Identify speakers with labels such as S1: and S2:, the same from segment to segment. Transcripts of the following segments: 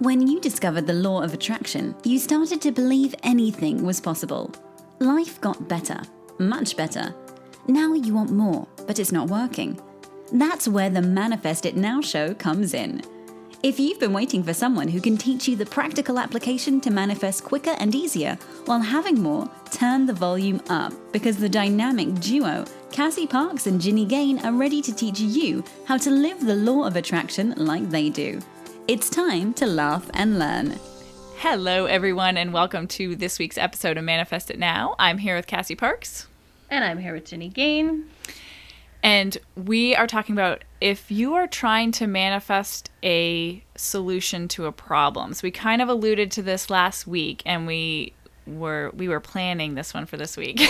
S1: When you discovered the law of attraction, you started to believe anything was possible. Life got better, much better. Now you want more, but it's not working. That's where the Manifest It Now show comes in. If you've been waiting for someone who can teach you the practical application to manifest quicker and easier while having more, turn the volume up, because the dynamic duo, Cassie Parks and Ginny Gane, are ready to teach you how to live the law of attraction like they do. It's time to laugh and learn.
S2: Hello, everyone, and welcome to this week's episode of Manifest It Now. I'm here with Cassie Parks.
S3: And I'm here with Ginny Gane.
S2: And we are talking about if you are trying to manifest a solution to a problem. So we kind of alluded to this last week, and we were planning this one for this week.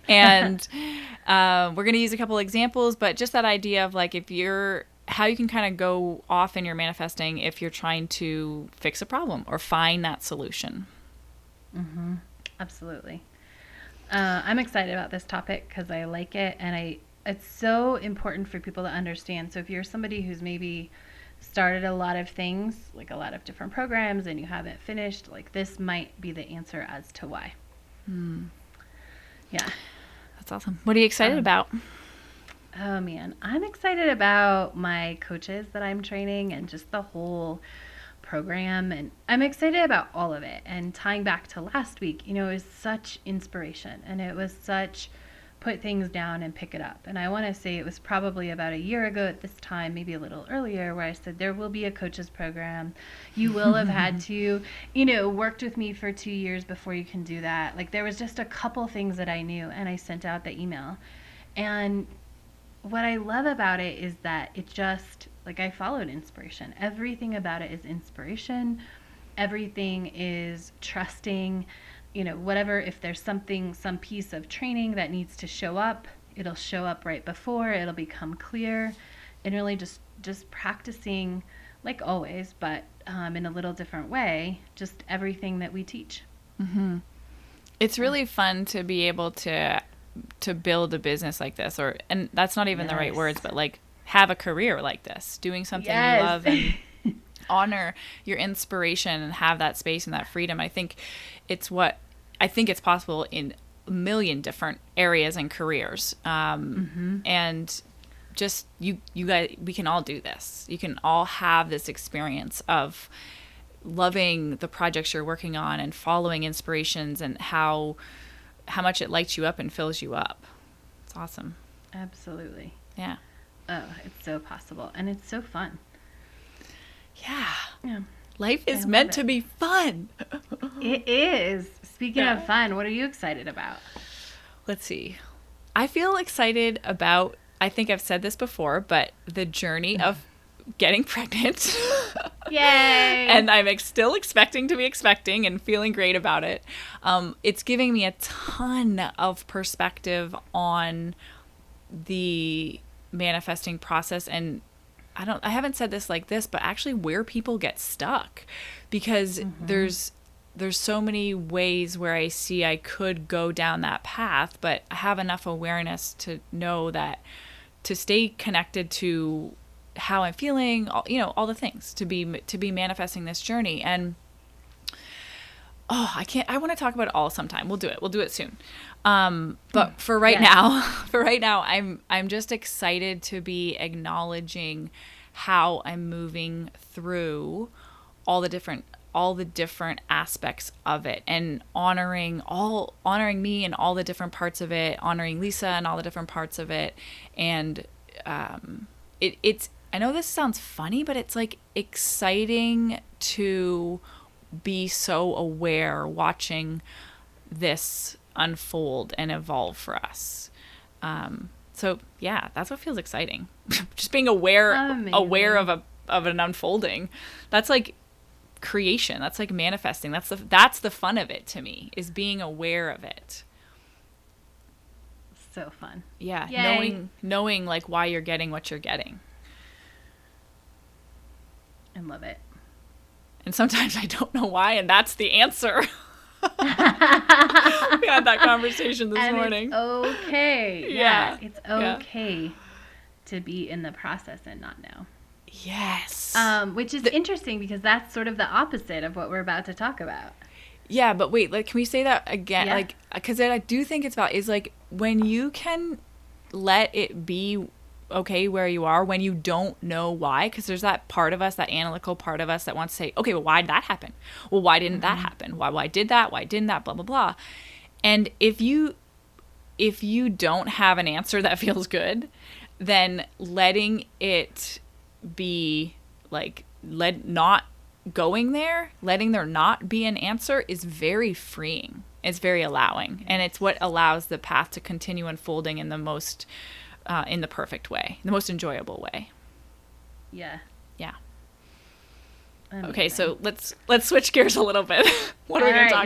S2: And we're going to use a couple examples, but just that idea of like how you can kind of go off in your manifesting if you're trying to fix a problem or find that solution.
S3: Mm-hmm. Absolutely. I'm excited about this topic because I like it, and it's so important for people to understand. So if you're somebody who's maybe started a lot of things, like a lot of different programs, and you haven't finished, like this might be the answer as to why. Yeah.
S2: That's awesome. What are you excited about?
S3: Oh man, I'm excited about my coaches that I'm training and just the whole program, and I'm excited about all of it. And tying back to last week, it was such inspiration, and it was such put things down and pick it up. And I want to say it was probably about a year ago at this time, maybe a little earlier, where I said there will be a coaches program. You will have had to, worked with me for 2 years before you can do that. Like there was just a couple things that I knew, and I sent out the email. And what I love about it is that it just, like, I followed inspiration. Everything about it is inspiration. Everything is trusting, whatever, if there's some piece of training that needs to show up, it'll show up right before, it'll become clear, and really just practicing like always, but in a little different way, just everything that we teach.
S2: Mm-hmm. It's really fun to be able to build a business like this, and that's not even the right words, but like have a career like this, doing something you love and honor your inspiration and have that space and that freedom. I think it's possible in a million different areas and careers. And just you guys, we can all do this. You can all have this experience of loving the projects you're working on and following inspirations, and how much it lights you up and fills you up. It's awesome.
S3: Absolutely.
S2: Yeah.
S3: Oh, it's so possible. And it's so fun.
S2: Yeah. Life is meant to be fun.
S3: It is. Speaking of fun, what are you excited about?
S2: Let's see. I feel excited about, I think I've said this before, but the journey of getting pregnant.
S3: Yay!
S2: And I'm still expecting to be expecting and feeling great about it. It's giving me a ton of perspective on the manifesting process, and I haven't said this like this, but actually where people get stuck, because there's so many ways where I see I could go down that path, but I have enough awareness to know that to stay connected to how I'm feeling, all the things to be manifesting this journey. And I want to talk about it all sometime. We'll do it soon. But for right now, I'm just excited to be acknowledging how I'm moving through all the different aspects of it, and honoring me and all the different parts of it, honoring Lisa and all the different parts of it. And it's I know this sounds funny, but it's like exciting to be so aware watching this unfold and evolve for us. So yeah, that's what feels exciting. Just being aware of an unfolding. That's like creation. That's like manifesting. That's the fun of it to me, is being aware of it.
S3: So fun.
S2: Yeah.
S3: Yay.
S2: Knowing like why you're getting what you're getting.
S3: I love it.
S2: And sometimes I don't know why, and that's the answer. We had that conversation this morning.
S3: It's okay.
S2: Yeah.
S3: It's okay to be in the process and not know.
S2: Yes.
S3: Which is interesting because that's sort of the opposite of what we're about to talk about.
S2: Yeah, but wait, like, can we say that again?
S3: Yeah.
S2: Like, because I do think it's about, is like, when you can let it be okay where you are, when you don't know why, because there's that part of us, that analytical part of us that wants to say, okay, well, why did that happen? Well, why didn't that happen? Why did that? Why didn't that? Blah, blah, blah. And if you don't have an answer that feels good, then letting it be, like, not going there, letting there not be an answer is very freeing. It's very allowing. And it's what allows the path to continue unfolding in the most, in the perfect way, the most enjoyable way.
S3: Yeah.
S2: Yeah.
S3: Amazing.
S2: Okay, so let's switch gears a little bit. What are we going to talk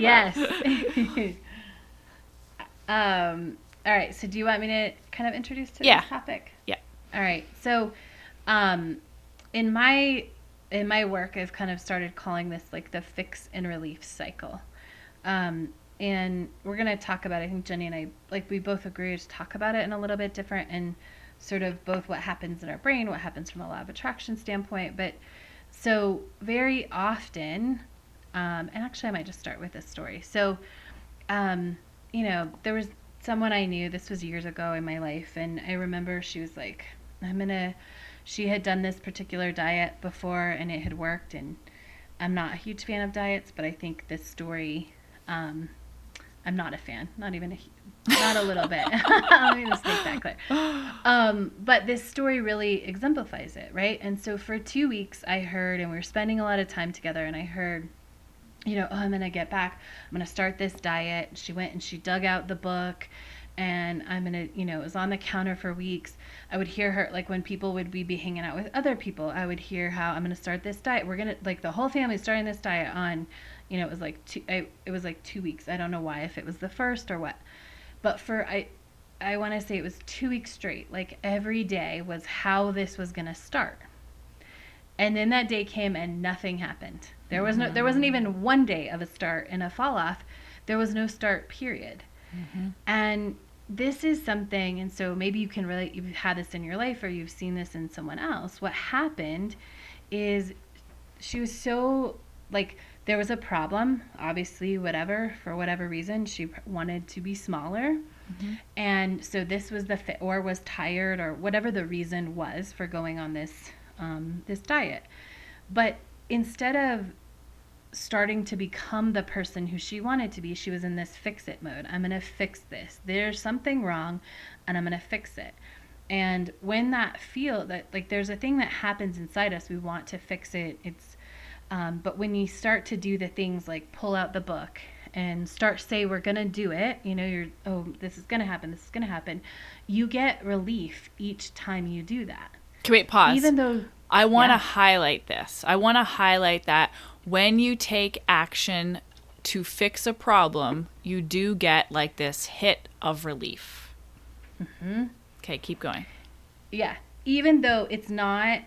S3: about? All right. So do you want me to kind of introduce to
S2: Yeah.
S3: this topic?
S2: Yeah.
S3: All right. So, in my work, I've kind of started calling this like the fix and relief cycle. And we're going to talk about, I think Jenny and I, like, we both agree to talk about it in a little bit different, and sort of both what happens in our brain, what happens from a law of attraction standpoint. But so very often, and actually I might just start with this story. So, there was someone I knew, this was years ago in my life, and I remember she was like, she had done this particular diet before and it had worked, and I'm not a huge fan of diets, but I think this story, I'm not a fan, not a little bit. Let me just make that clear. But this story really exemplifies it, right? And so for 2 weeks I heard, and we were spending a lot of time together, and I heard, I'm going to get back. I'm going to start this diet. She went and she dug out the book, and I'm going to, it was on the counter for weeks. I would hear her, like, when people would be hanging out with other people, I would hear how I'm going to start this diet. We're going to, like, the whole family starting this diet on, it was like 2 weeks. I don't know why, if it was the first or what. But I want to say it was 2 weeks straight. Like, every day was how this was going to start. And then that day came and nothing happened. There wasn't even one day of a start and a fall off. There was no start, period. Mm-hmm. And this is something, and so maybe you can relate, you've had this in your life or you've seen this in someone else. What happened is she was so, like, there was a problem, obviously, for whatever reason, she wanted to be smaller. Mm-hmm. And so this was the fit, or was tired, or whatever the reason was for going on this diet. But instead of starting to become the person who she wanted to be, she was in this fix-it mode. I'm going to fix this. There's something wrong, and I'm going to fix it. And when there's a thing that happens inside us, we want to fix it. But when you start to do the things like pull out the book and say we're going to do it, this is going to happen, this is going to happen, you get relief each time you do that.
S2: Okay, wait, pause.
S3: Even though
S2: I want to highlight this. I want to highlight that when you take action to fix a problem, you do get like this hit of relief. Mm-hmm. Okay, keep going.
S3: Yeah. Even though it's not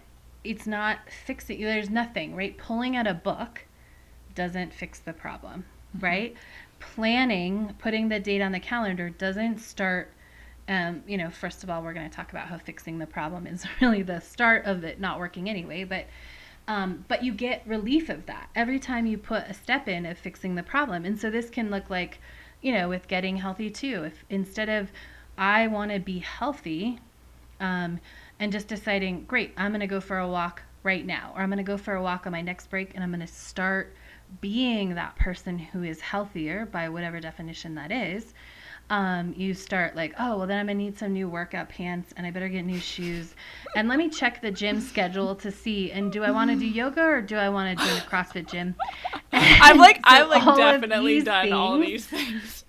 S3: fixing, there's nothing, right? Pulling out a book doesn't fix the problem, mm-hmm. right? Planning, putting the date on the calendar doesn't start. First of all, we're going to talk about how fixing the problem is really the start of it not working anyway. But you get relief of that every time you put a step in of fixing the problem. And so this can look like, with getting healthy too. If instead of I want to be healthy, and just deciding, great, I'm going to go for a walk right now, or I'm going to go for a walk on my next break, and I'm going to start being that person who is healthier by whatever definition that is. You start like, oh, well, then I'm going to need some new workout pants, and I better get new shoes. And let me check the gym schedule to see, and do I want to do yoga, or do I want to join a CrossFit gym?
S2: I've definitely done all these things.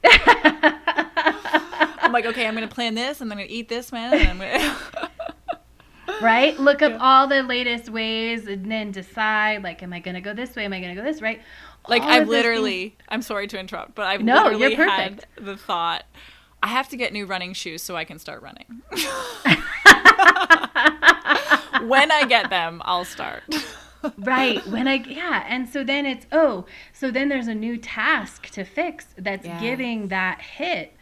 S2: I'm like, okay, I'm going to plan this, and I'm going to eat this, man, and I'm going to...
S3: Right? Look up all the latest ways and then decide, like, am I going to go this way? Am I going to go this, right?
S2: Like, I've literally, I'm sorry to interrupt, but I've literally had the thought, I have to get new running shoes so I can start running. When I get them, I'll start.
S3: Right. And so then so then there's a new task to fix that's giving that hit.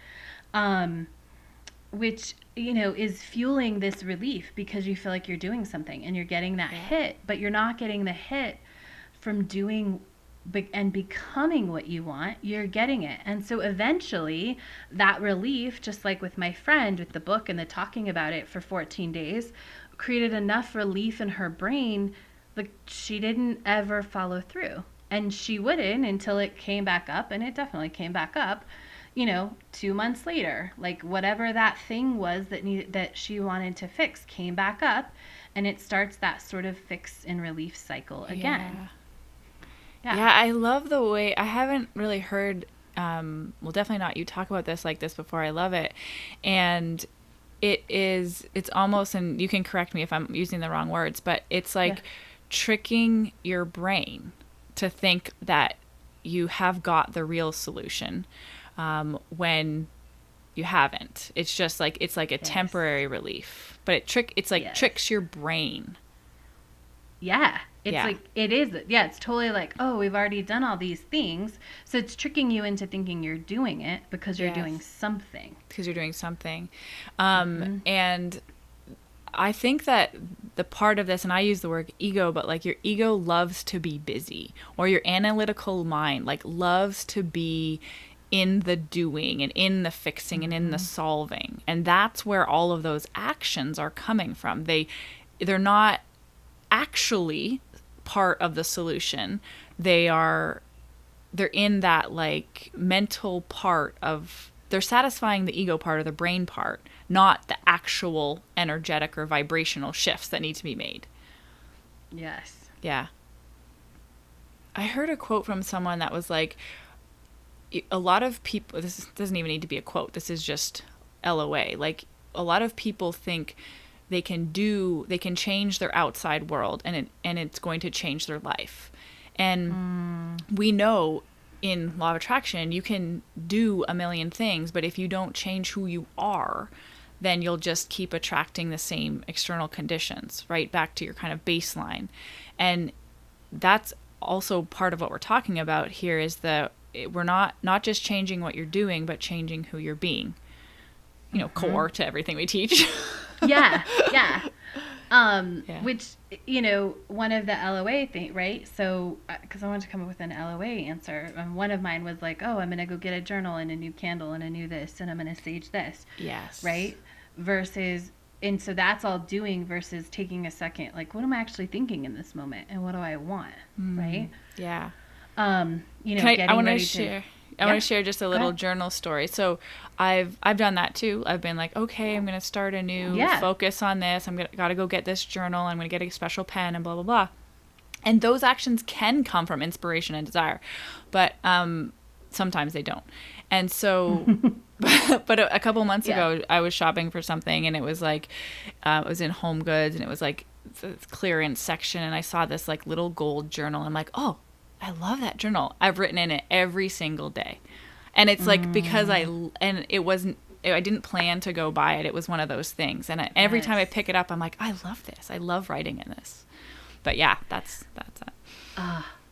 S3: which, is fueling this relief because you feel like you're doing something and you're getting that hit, but you're not getting the hit from doing and becoming what you want. You're getting it. And so eventually that relief, just like with my friend with the book and the talking about it for 14 days, created enough relief in her brain that she didn't ever follow through. And she wouldn't until it came back up, and it definitely came back up, 2 months later. Like whatever that thing was that she wanted to fix came back up, and it starts that sort of fix and relief cycle again.
S2: Yeah, I love the way, I haven't really heard, well, definitely not you talk about this like this before. I love it. And it's almost, and you can correct me if I'm using the wrong words, but it's like tricking your brain to think that you have got the real solution when you haven't. It's just like, it's like a temporary relief, but it's like tricks your brain.
S3: Yeah. It's like, it is. Yeah. It's totally like, oh, we've already done all these things. So it's tricking you into thinking you're doing it because you're doing something.
S2: And I think that the part of this, and I use the word ego, but like your ego loves to be busy, or your analytical mind like loves to be in the doing and in the fixing and in the solving. And that's where all of those actions are coming from. They're not actually part of the solution. They're in that like mental part of, they're satisfying the ego part or the brain part, not the actual energetic or vibrational shifts that need to be made.
S3: Yes.
S2: Yeah. I heard a quote from someone that was like, a lot of people, this doesn't even need to be a quote, this is just LOA. Like a lot of people think they can change their outside world and it's going to change their life. And we know in law of attraction, you can do a million things, but if you don't change who you are, then you'll just keep attracting the same external conditions, right back to your kind of baseline. And that's also part of what we're talking about here, is we're not just changing what you're doing, but changing who you're being, core to everything we teach.
S3: Yeah. Which, one of the LOA thing, right? So, because I wanted to come up with an LOA answer. One of mine was like, oh, I'm going to go get a journal and a new candle and a new this, and I'm going to sage this.
S2: Yes.
S3: Right? Versus, and so that's all doing versus taking a second, like, what am I actually thinking in this moment? And what do I want? Right?
S2: Yeah.
S3: Getting
S2: I want to
S3: ready
S2: share. I want to share just a little journal story. So I've done that too. I've been like, okay, I'm going to start a new focus on this. Got to go get this journal. I'm going to get a special pen and blah, blah, blah. And those actions can come from inspiration and desire, but sometimes they don't. And so, but a couple months ago, I was shopping for something, and it was like, it was in Home Goods, and it was like the clearance section, and I saw this like little gold journal. I'm like, oh, I love that journal. I've written in it every single day. And it's like, because I didn't plan to go buy it. It was one of those things. And every time I pick it up, I'm like, I love this. I love writing in this. But yeah, that's it.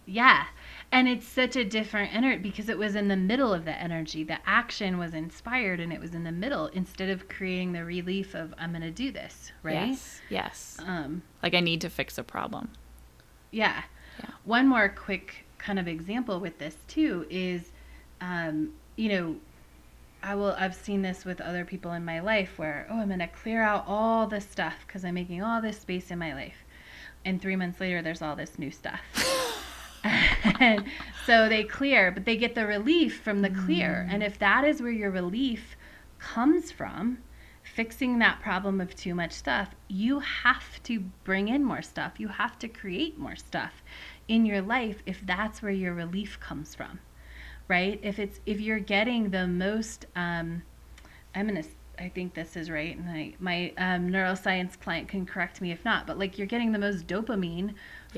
S3: Yeah. And it's such a different energy because it was in the middle of the energy. The action was inspired and it was in the middle instead of creating the relief of, I'm going to do this, right?
S2: Yes. Like I need to fix a problem.
S3: Yeah. One more quick kind of example with this too is, I've seen this with other people in my life where, I'm going to clear out all this stuff because I'm making all this space in my life. And 3 months later, there's all this new stuff. And so they clear, but they get the relief from the clear. And if that is where your relief comes from, fixing that problem of too much stuff, you have to bring in more stuff. You have to create more stuff in your life if that's where your relief comes from, right? If you're getting the most, I think this is right, and my neuroscience client can correct me if not, but like you're getting the most dopamine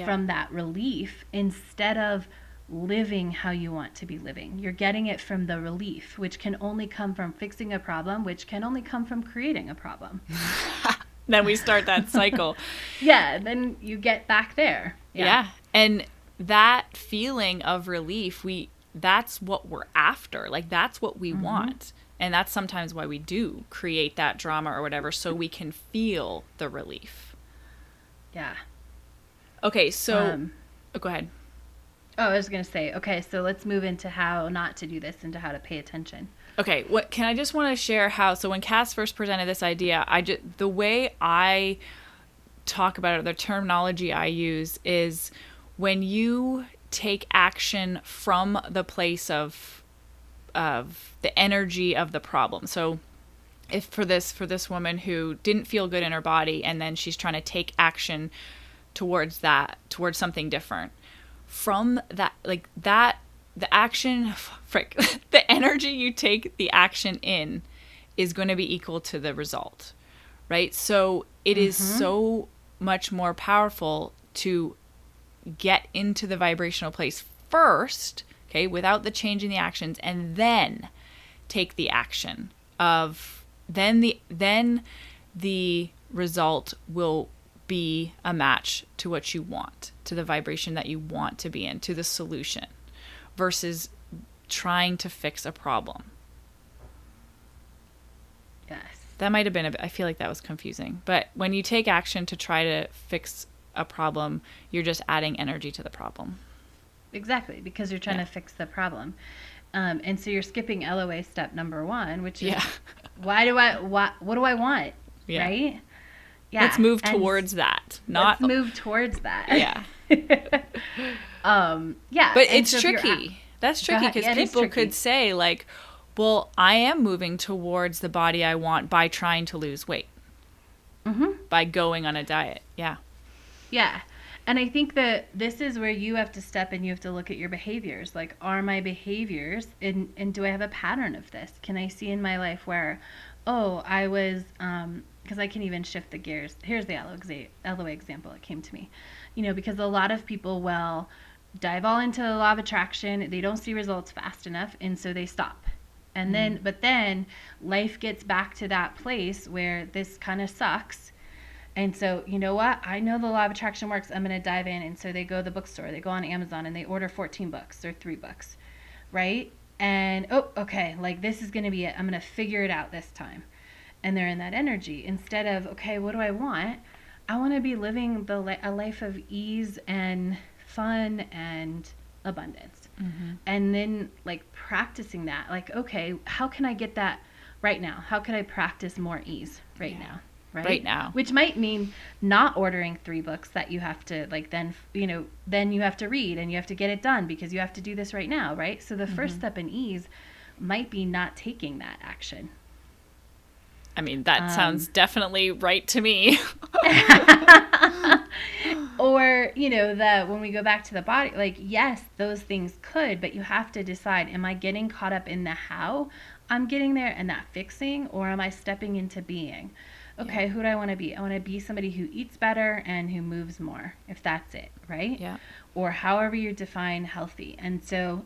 S3: from that relief instead of living how you want to be living. You're getting it from the relief, which can only come from fixing a problem, which can only come from creating a problem.
S2: Then we start that cycle.
S3: Then you get back there.
S2: Yeah. And that feeling of relief, that's what we're after. Like that's what we want. And that's sometimes why we do create that drama or whatever, so we can feel the relief.
S3: Yeah.
S2: Okay, so go ahead.
S3: Oh, I was going to say, okay, so let's move into how not to do this, into how to pay attention.
S2: Okay, I just want to share how, so when Cass first presented this idea, the way I talk about it, the terminology I use is when you take action from the place of the energy of the problem. So if for this woman who didn't feel good in her body, and then she's trying to take action towards something different, from that, like that, the action, the energy you take the action in is going to be equal to the result, right? So it is so much more powerful to get into the vibrational place first, okay, without the change in the actions, and then take the action of, then the result will be a match to what you want, to the vibration that you want to be in, to the solution, versus trying to fix a problem.
S3: Yes.
S2: That might have been I feel like that was confusing. But when you take action to try to fix a problem, you're just adding energy to the problem.
S3: Exactly, because you're trying to fix the problem. And so you're skipping LOA step number 1, which is, what do I want?
S2: Yeah.
S3: Right? Yeah.
S2: Let's move towards that.
S3: Let's move towards that.
S2: Yeah.
S3: Yeah.
S2: But it's tricky. That's tricky, because people could say, like, well, I am moving towards the body I want by trying to lose weight. By going on a diet. Yeah.
S3: Yeah. And I think that this is where you have to step in. You have to look at your behaviors. Like, are my behaviors, and do I have a pattern of this? Can I see in my life where, I was, because I can even shift the gears. Here's the LOA example that came to me. Because a lot of people will dive all into the law of attraction. They don't see results fast enough, and so they stop. And then life gets back to that place where this kind of sucks. And so, you know what? I know the law of attraction works. I'm going to dive in. And so they go to the bookstore. They go on Amazon and they order 14 books or 3 books, right? And, okay, like, this is going to be it. I'm going to figure it out this time. And they're in that energy. Instead of, okay, what do I want? I want to be living a life of ease and fun and abundance. And then, like, practicing that. Like, okay, how can I get that right now? How can I practice more ease right now? Right now, which might mean not ordering 3 books that you have to, like, then you have to read and you have to get it done because you have to do this right now, right? So the first step in ease might be not taking that action.
S2: I mean, that sounds definitely right to me.
S3: Or, when we go back to the body, like, yes, those things could, but you have to decide, am I getting caught up in the how I'm getting there and that fixing, or am I stepping into being? Okay, who do I want to be? I want to be somebody who eats better and who moves more, if that's it, right?
S2: Yeah.
S3: Or however you define healthy. And so,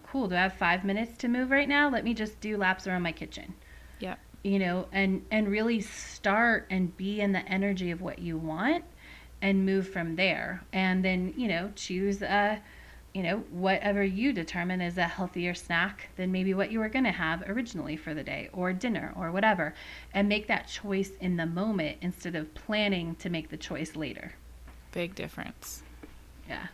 S3: cool, do I have 5 minutes to move right now? Let me just do laps around my kitchen.
S2: Yeah.
S3: And really start and be in the energy of what you want and move from there. And then, choose whatever you determine is a healthier snack than maybe what you were going to have originally for the day, or dinner, or whatever, and make that choice in the moment instead of planning to make the choice later.
S2: Big difference.
S3: Yeah.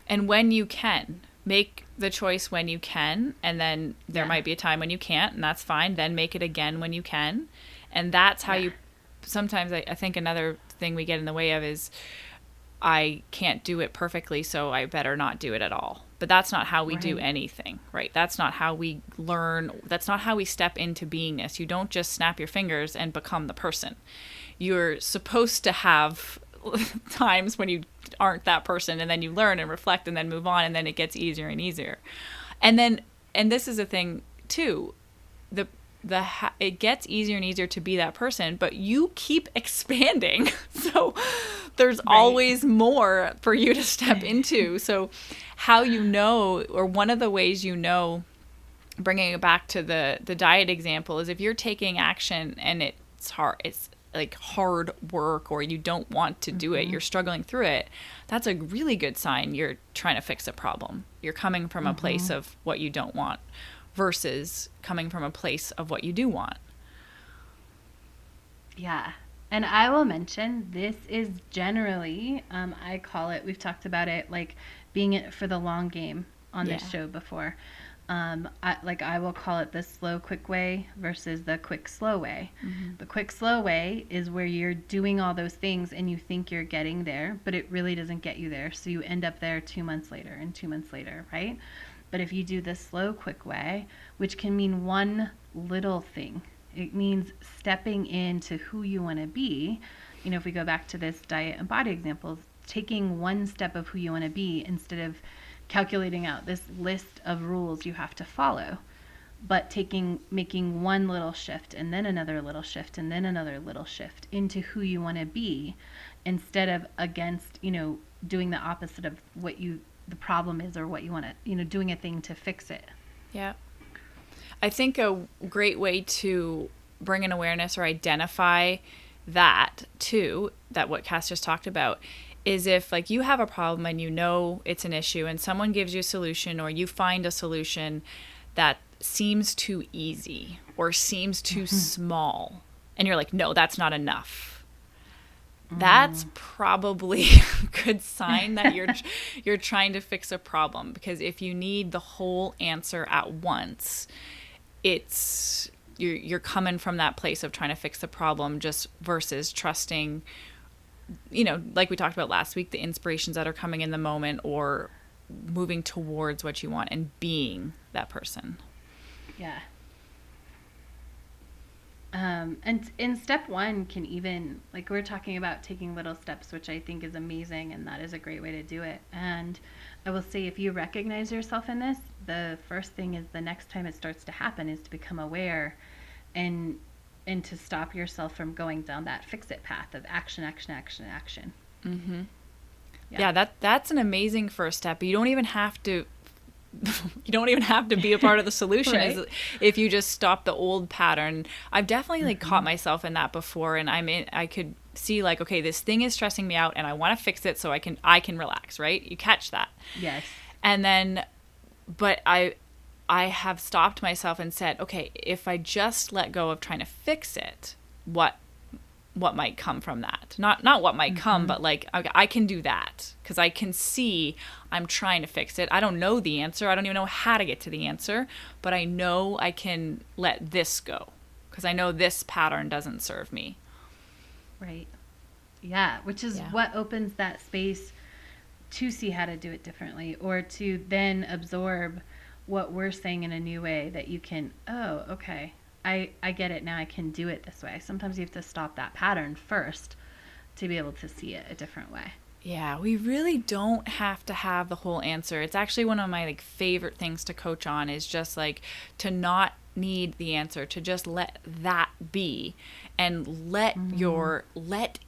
S2: And when you can, make the choice when you can, and then there might be a time when you can't, and that's fine. Then make it again when you can. And that's how you, sometimes I think another thing we get in the way of is, I can't do it perfectly, so I better not do it at all. But that's not how we do anything, right? That's not how we learn. That's not how we step into beingness. You don't just snap your fingers and become the person. You're supposed to have times when you aren't that person, and then you learn and reflect and then move on, and then it gets easier and easier. And this is a thing too, it gets easier and easier to be that person, but you keep expanding. So there's always more for you to step into. So how or one of the ways bringing it back to the diet example, is if you're taking action and it's like hard work, or you don't want to do it, you're struggling through it, that's a really good sign you're trying to fix a problem. You're coming from a place of what you don't want, versus coming from a place of what you do want.
S3: Yeah. And I will mention this is generally, I call it, we've talked about it, like being it for the long game on this show before. I will call it the slow, quick way versus the quick, slow way. Mm-hmm. The quick, slow way is where you're doing all those things and you think you're getting there, but it really doesn't get you there. So you end up there 2 months later and 2 months later, right? But if you do the slow, quick way, which can mean one little thing, it means stepping into who you want to be. You know, if we go back to this diet and body examples, taking one step of who you want to be instead of calculating out this list of rules you have to follow, but making one little shift and then another little shift and then another little shift into who you want to be instead of against, you know, doing the opposite of what the problem is or what you want to, you know, doing a thing to fix it.
S2: Yeah. I think a great way to bring an awareness or identify that too, that what Cass just talked about, is if like you have a problem and you know it's an issue and someone gives you a solution or you find a solution that seems too easy or seems too small and you're like, no, that's not enough. That's probably a good sign that you're trying to fix a problem, because if you need the whole answer at once, it's you're coming from that place of trying to fix the problem just versus trusting, you know, like we talked about last week, the inspirations that are coming in the moment or moving towards what you want and being that person.
S3: Yeah. And in step one can even, like we're talking about taking little steps, which I think is amazing, and that is a great way to do it. And I will say, if you recognize yourself in this, the first thing is the next time it starts to happen is to become aware and to stop yourself from going down that fix-it path of action.
S2: Mm-hmm. Yeah, that's an amazing first step. You don't even have to be a part of the solution.
S3: Right.
S2: Is if you just stop the old pattern. I've definitely like caught myself in that before, and I could see like, okay, this thing is stressing me out and I want to fix it so I can relax, right? You catch that.
S3: Yes.
S2: And then, but I have stopped myself and said, okay, if I just let go of trying to fix it, what might come from that? Not what might come, but like I can do that because I can see I'm trying to fix it. I don't know the answer. I don't even know how to get to the answer, but I know I can let this go because I know this pattern doesn't serve me.
S3: Right. Yeah, which is what opens that space to see how to do it differently, or to then absorb what we're saying in a new way that you can, oh, okay, I get it now, I can do it this way. Sometimes you have to stop that pattern first to be able to see it a different way.
S2: Yeah, we really don't have to have the whole answer. It's actually one of my like favorite things to coach on, is just like to not need the answer, to just let that be and let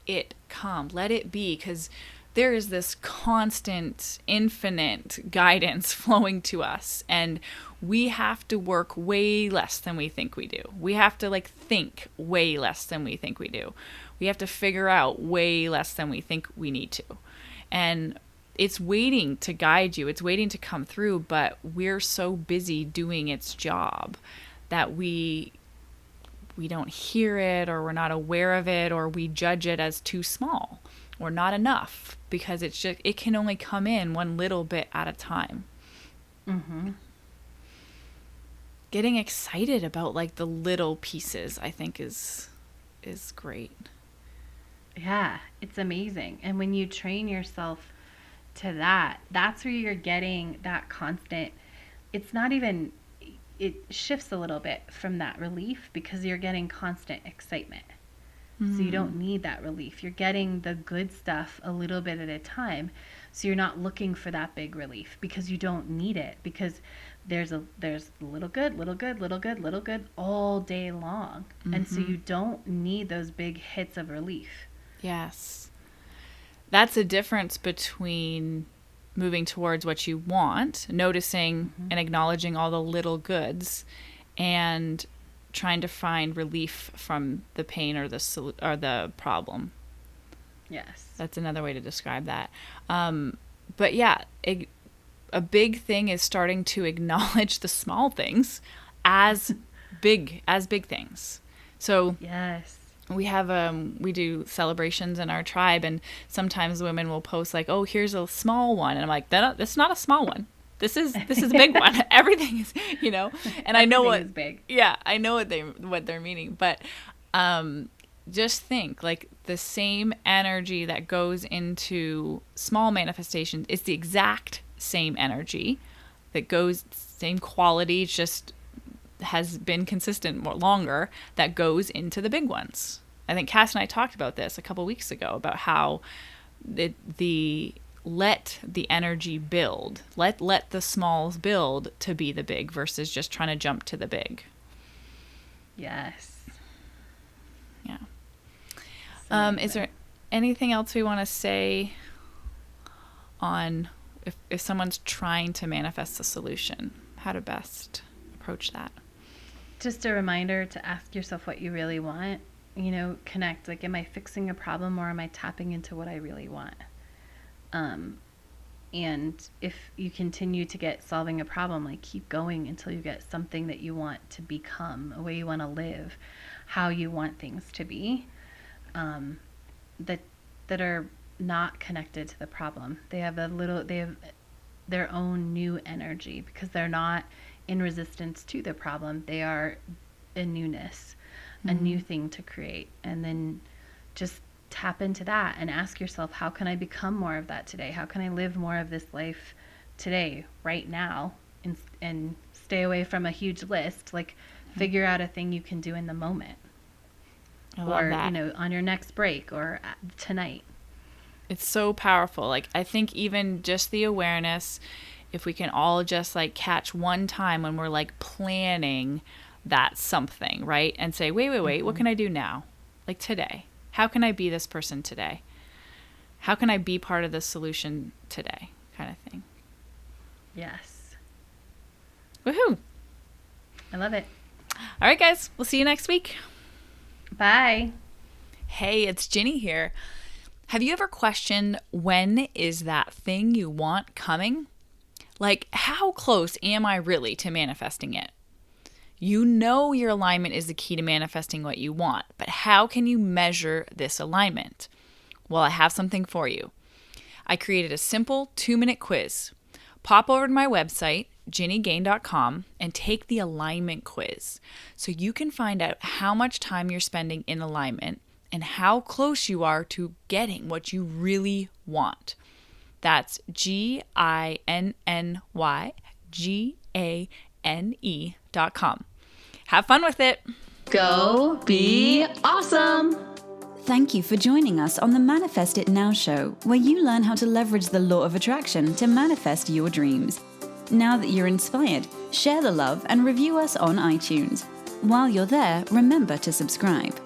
S2: it come, let it be, because there is this constant, infinite guidance flowing to us, and we have to work way less than we think we do. We have to like think way less than we think we do. We have to figure out way less than we think we need to. And it's waiting to guide you. It's waiting to come through, but we're so busy doing its job that we don't hear it, or we're not aware of it, or we judge it as too small or not enough, because it can only come in one little bit at a time.
S3: Mm-hmm.
S2: Getting excited about like the little pieces, I think is great.
S3: Yeah, it's amazing. And when you train yourself to that, that's where you're getting that constant, it's not even, it shifts a little bit from that relief because you're getting constant excitement. So you don't need that relief. You're getting the good stuff a little bit at a time. So you're not looking for that big relief because you don't need it, because there's little good all day long. And so you don't need those big hits of relief.
S2: Yes. That's a difference between moving towards what you want, noticing and acknowledging all the little goods, and trying to find relief from the pain or the problem.
S3: Yes.
S2: That's another way to describe that. But yeah, a big thing is starting to acknowledge the small things as big things. So
S3: Yes.
S2: we have we do celebrations in our tribe, and sometimes women will post like, oh, here's a small one, and I'm like, that's not a small one. This is a big one. Everything is, and I know what
S3: is big.
S2: Yeah, I know what they're meaning, but just think, like, the same energy that goes into small manifestations, it's the exact same energy that goes, same quality, just has been consistent more longer, that goes into the big ones. I think Cass and I talked about this a couple weeks ago, about how let the energy build, let the smalls build to be the big, versus just trying to jump to the big.
S3: Yes.
S2: Yeah.
S3: So
S2: Is there anything else we want to say on if someone's trying to manifest a solution, how to best approach that?
S3: Just a reminder to ask yourself what you really want. Connect. Like, am I fixing a problem, or am I tapping into what I really want? And if you continue to get solving a problem, like, keep going until you get something that you want to become, a way you want to live, how you want things to be, that are not connected to the problem. They have their own new energy, because they're not in resistance to the problem. They are a newness, a new thing to create. And then just tap into that and ask yourself, how can I become more of that today? How can I live more of this life today, right now, and stay away from a huge list? Like, figure out a thing you can do in the moment.
S2: I love
S3: or
S2: that.
S3: On your next break, or tonight.
S2: It's so powerful. Like, I think even just the awareness, if we can all just like catch one time when we're like planning that something, right? And say, wait, what can I do now? Like, today. How can I be this person today? How can I be part of the solution today? Kind of thing.
S3: Yes.
S2: Woohoo.
S3: I love it.
S2: All right, guys. We'll see you next week.
S3: Bye.
S2: Hey, it's Ginny here. Have you ever questioned, when is that thing you want coming? Like, how close am I really to manifesting it? You know your alignment is the key to manifesting what you want, but how can you measure this alignment? Well, I have something for you. I created a simple 2-minute quiz. Pop over to my website, ginnygane.com, and take the alignment quiz so you can find out how much time you're spending in alignment and how close you are to getting what you really want. That's GINNYGANE.com. Have fun with it.
S4: Go be awesome.
S1: Thank you for joining us on the Manifest It Now show, where you learn how to leverage the law of attraction to manifest your dreams. Now that you're inspired, share the love and review us on iTunes. While you're there, remember to subscribe.